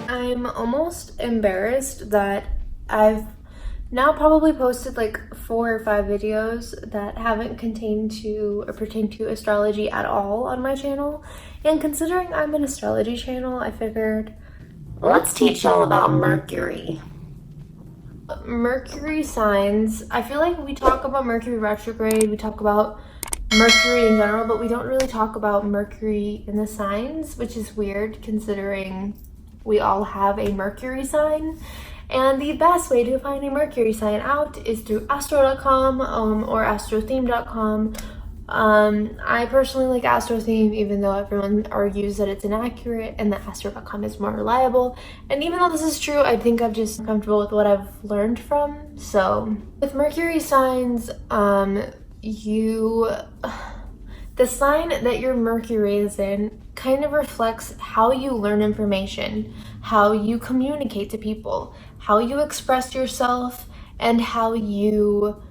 I'm almost embarrassed that I've now probably posted like 4 or 5 videos that haven't contained to or pertain to astrology at all on my channel. And considering I'm an astrology channel, I figured let's teach y'all about Mercury. Mercury signs. I feel like we talk about Mercury retrograde, we talk about Mercury in general, but we don't really talk about Mercury in the signs, which is weird considering we all have a Mercury sign. And the best way to find a Mercury sign out is through astro.com or astrotheme.com. I personally like astrotheme, even though everyone argues that it's inaccurate and that astro.com is more reliable. And even though this is true, I think I'm just comfortable with what I've learned from. So with Mercury signs, the sign that your Mercury is in kind of reflects how you learn information, how you communicate to people, how you express yourself, and how you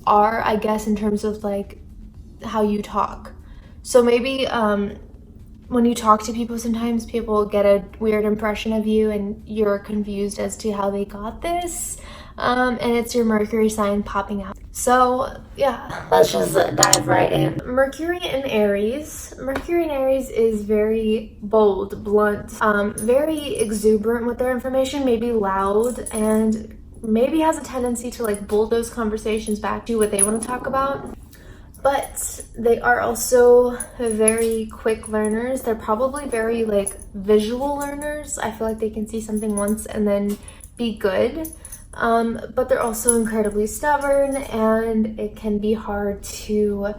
are, I guess, in terms of like how you talk. So maybe when you talk to people, sometimes people get a weird impression of you and you're confused as to how they got this. And it's your Mercury sign popping out. So yeah, let's just dive right in. Mercury in Aries. Mercury in Aries is very bold, blunt, very exuberant with their information, maybe loud, and maybe has a tendency to like bulldoze conversations back to what they want to talk about. But they are also very quick learners. They're probably very like visual learners. I feel like they can see something once and then be good. But they're also incredibly stubborn, and it can be hard to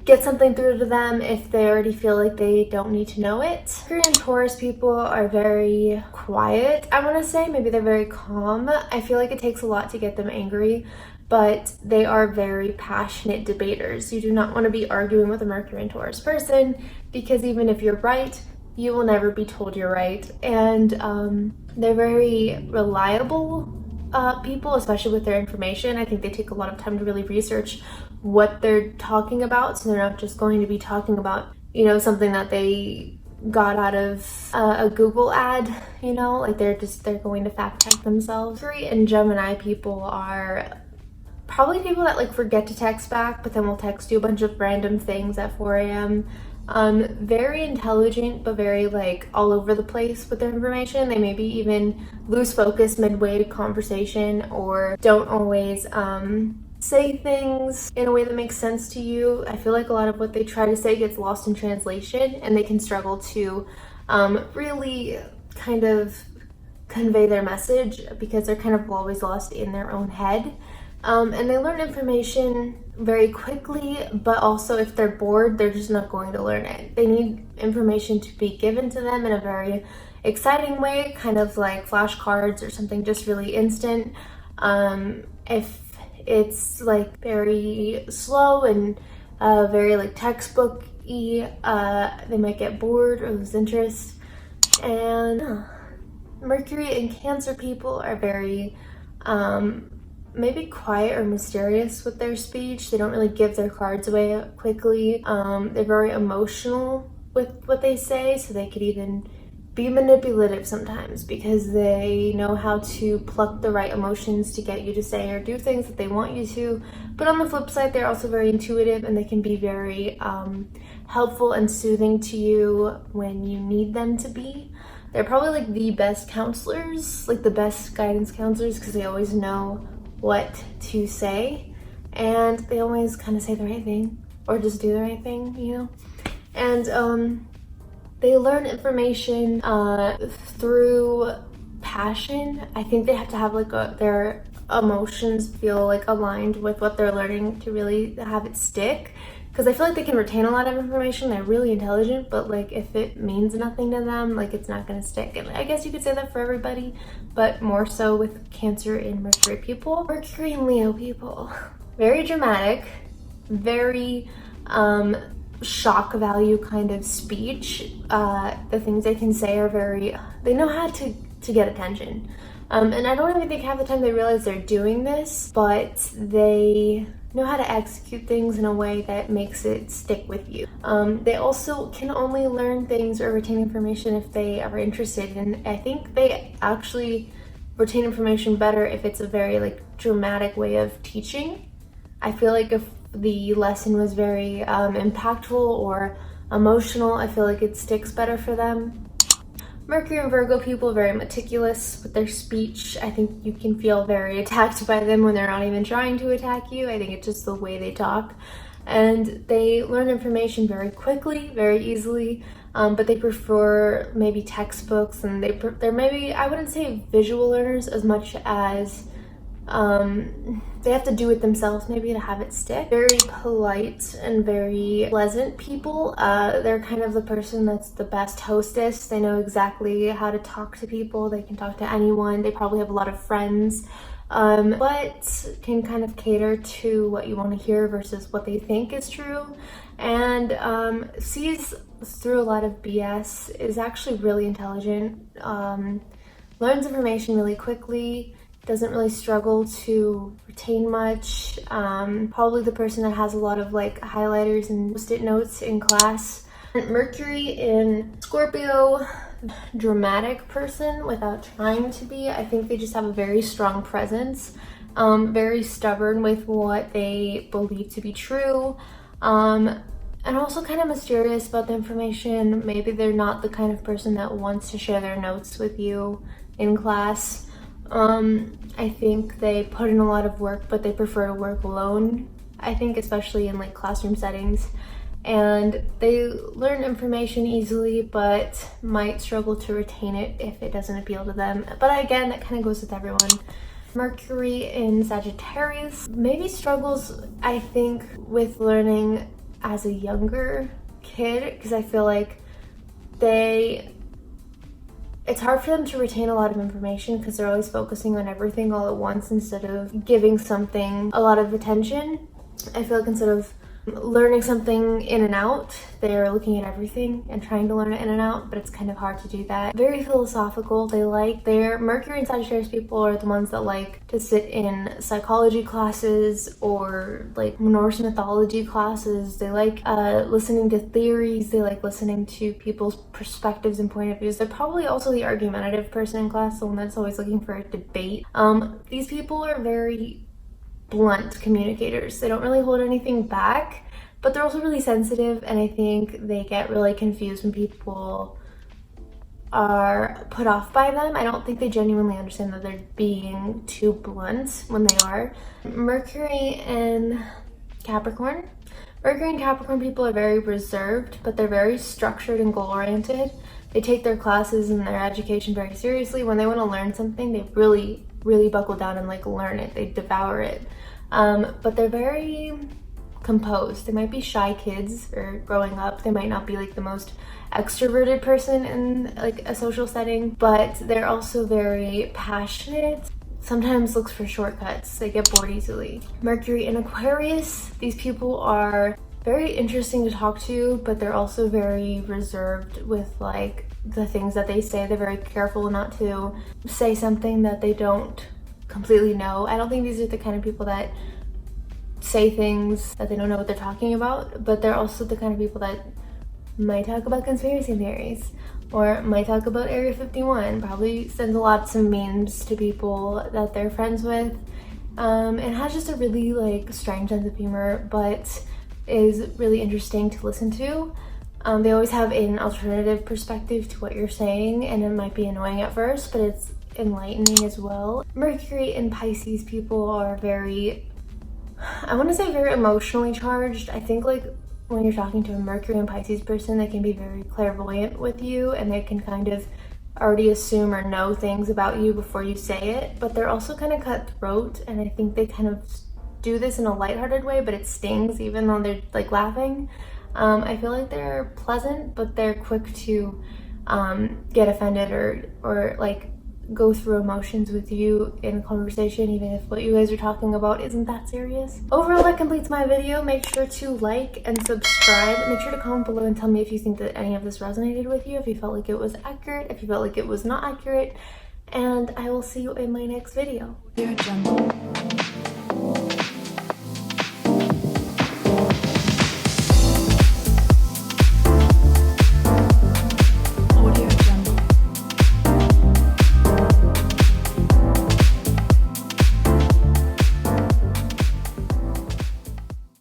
get something through to them if they already feel like they don't need to know it. Mercury and Taurus people are very quiet, I want to say. Maybe they're very calm. I feel like it takes a lot to get them angry, but they are very passionate debaters. You do not want to be arguing with a Mercury and Taurus person, because even if you're right, you will never be told you're right. And they're very reliable people, especially with their information. I think they take a lot of time to really research what they're talking about, so they're not just going to be talking about, you know, something that they got out of a Google ad, you know, like they're going to fact check themselves. Mercury and Gemini people are probably people that like forget to text back, but then will text you a bunch of random things at 4 a.m. Very intelligent, but very like all over the place with their information. They maybe even lose focus midway conversation, or don't always say things in a way that makes sense to you. I feel like a lot of what they try to say gets lost in translation, and they can struggle to really kind of convey their message because they're kind of always lost in their own head. And they learn information very quickly, but also if they're bored, they're just not going to learn it. They need information to be given to them in a very exciting way, kind of like flashcards or something just really instant. If it's like very slow and very like textbook-y, they might get bored or lose interest. And Mercury and Cancer people are very maybe quiet or mysterious with their speech. They don't really give their cards away quickly. They're very emotional with what they say, so they could even be manipulative sometimes because they know how to pluck the right emotions to get you to say or do things that they want you to. But on the flip side, they're also very intuitive, and they can be very helpful and soothing to you when you need them to be. They're probably like the best counselors, like the best guidance counselors, because they always know what to say, and they always kind of say the right thing or just do the right thing, you know. And they learn information through passion. I think they have to have like their emotions feel like aligned with what they're learning to really have it stick, because I feel like they can retain a lot of information. They're really intelligent, but like if it means nothing to them, like it's not going to stick. And I guess you could say that for everybody, but more so with Cancer and Mercury people. Mercury and Leo people, very dramatic, very shock value kind of speech. The things they can say are very, they know how to get attention. And I don't even think half the time they realize they're doing this, but they know how to execute things in a way that makes it stick with you. They also can only learn things or retain information if they are interested, and I think they actually retain information better if it's a very like dramatic way of teaching. I feel like if the lesson was very impactful or emotional, I feel like it sticks better for them. Mercury and Virgo people are very meticulous with their speech. I think you can feel very attacked by them when they're not even trying to attack you. I think it's just the way they talk. And they learn information very quickly, very easily, but they prefer maybe textbooks, and they're maybe, I wouldn't say visual learners as much as they have to do it themselves maybe to have it stick. Very polite and very pleasant people. They're kind of the person that's the best hostess. They know exactly how to talk to people. They can talk to anyone. They probably have a lot of friends, but can kind of cater to what you want to hear versus what they think is true, and sees through a lot of BS, is actually really intelligent, learns information really quickly, doesn't really struggle to retain much. Probably the person that has a lot of like highlighters and post-it notes in class. Mercury in Scorpio, dramatic person without trying to be. I think they just have a very strong presence, very stubborn with what they believe to be true, and also kind of mysterious about the information. Maybe they're not the kind of person that wants to share their notes with you in class. I think they put in a lot of work, but they prefer to work alone, I think, especially in like classroom settings. And they learn information easily, but might struggle to retain it if it doesn't appeal to them. But again, that kind of goes with everyone. Mercury in Sagittarius maybe struggles, I think, with learning as a younger kid, because I feel like it's hard for them to retain a lot of information because they're always focusing on everything all at once instead of giving something a lot of attention. I feel like instead of learning something in and out, they're looking at everything and trying to learn it in and out, but it's kind of hard to do that. Very philosophical. Their Mercury and Sagittarius people are the ones that like to sit in psychology classes or like Norse mythology classes. They like listening to theories. They like listening to people's perspectives and point of views. They're probably also the argumentative person in class, the one that's always looking for a debate. These people are very blunt communicators. They don't really hold anything back, but they're also really sensitive, and I think they get really confused when people are put off by them. I don't think they genuinely understand that they're being too blunt when they are. Mercury and Capricorn. Mercury and Capricorn people are very reserved, but they're very structured and goal-oriented. They take their classes and their education very seriously. When they want to learn something, they really buckle down and like learn it. They devour it. But they're very composed. They might be shy kids or growing up. They might not be like the most extroverted person in like a social setting, but they're also very passionate. Sometimes looks for shortcuts. They get bored easily. Mercury in Aquarius. These people are very interesting to talk to, but they're also very reserved with like the things that they say. They're very careful not to say something that they don't completely know. I don't think these are the kind of people that say things that they don't know what they're talking about, but they're also the kind of people that might talk about conspiracy theories or might talk about Area 51, probably sends lots of memes to people that they're friends with, and has just a really like strange sense of humor, but is really interesting to listen to. They always have an alternative perspective to what you're saying, and it might be annoying at first, but it's enlightening as well. Mercury and Pisces people are very, I want to say very emotionally charged. I think like when you're talking to a Mercury and Pisces person, they can be very clairvoyant with you, and they can kind of already assume or know things about you before you say it, but they're also kind of cutthroat, and I think they kind of do this in a lighthearted way, but it stings even though they're like laughing. I feel like they're pleasant, but they're quick to get offended or like go through emotions with you in a conversation, even if what you guys are talking about isn't that serious. Overall, that completes my video. Make sure to like and subscribe. Make sure to comment below and tell me if you think that any of this resonated with you, if you felt like it was accurate, if you felt like it was not accurate, and I will see you in my next video. Dear Jungle.